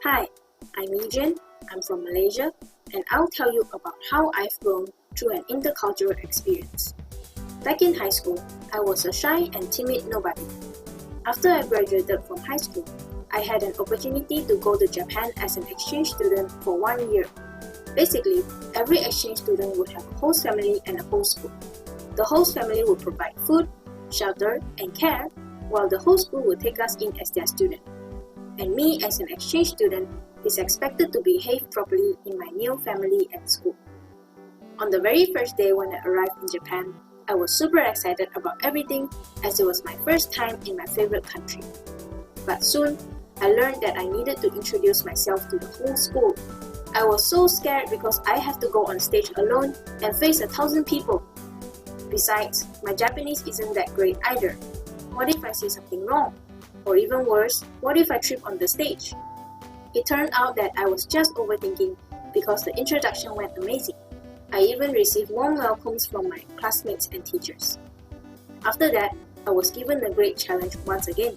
Hi, I'm Eugene, I'm from Malaysia, and I'll tell you about how I've grown through an intercultural experience. Back in high school, I was a shy and timid nobody. After I graduated from high school, I had an opportunity to go to Japan as an exchange student for 1 year. Basically, every exchange student would have a host family and a host school. The host family would provide food, shelter, and care, while the host school would take us in as their student. And me as an exchange student is expected to behave properly in my new family and school. On the very first day when I arrived in Japan, I was super excited about everything as it was my first time in my favorite country. But soon, I learned that I needed to introduce myself to the whole school. I was so scared because I have to go on stage alone and face 1,000 people. Besides, my Japanese isn't that great either. What if I say something wrong? Or even worse, what if I trip on the stage? It turned out that I was just overthinking because the introduction went amazing. I even received warm welcomes from my classmates and teachers. After that, I was given a great challenge once again.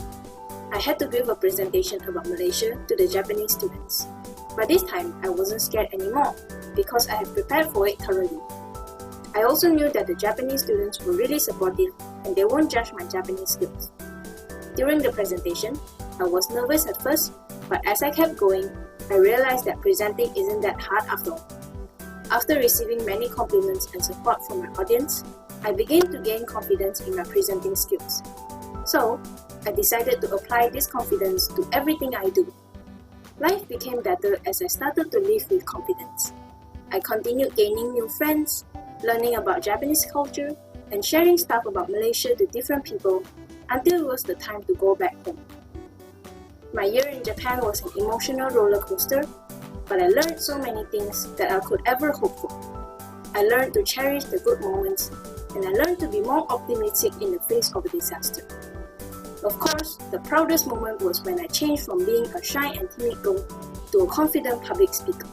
I had to give a presentation about Malaysia to the Japanese students. But this time, I wasn't scared anymore because I had prepared for it thoroughly. I also knew that the Japanese students were really supportive and they won't judge my Japanese skills. During the presentation, I was nervous at first, but as I kept going, I realized that presenting isn't that hard after all. After receiving many compliments and support from my audience, I began to gain confidence in my presenting skills. So, I decided to apply this confidence to everything I do. Life became better as I started to live with confidence. I continued gaining new friends, learning about Japanese culture, and sharing stuff about Malaysia to different people until it was the time to go back home. My year in Japan was an emotional roller coaster, but I learned so many things that I could ever hope for. I learned to cherish the good moments, and I learned to be more optimistic in the face of a disaster. Of course, the proudest moment was when I changed from being a shy and timid girl to a confident public speaker.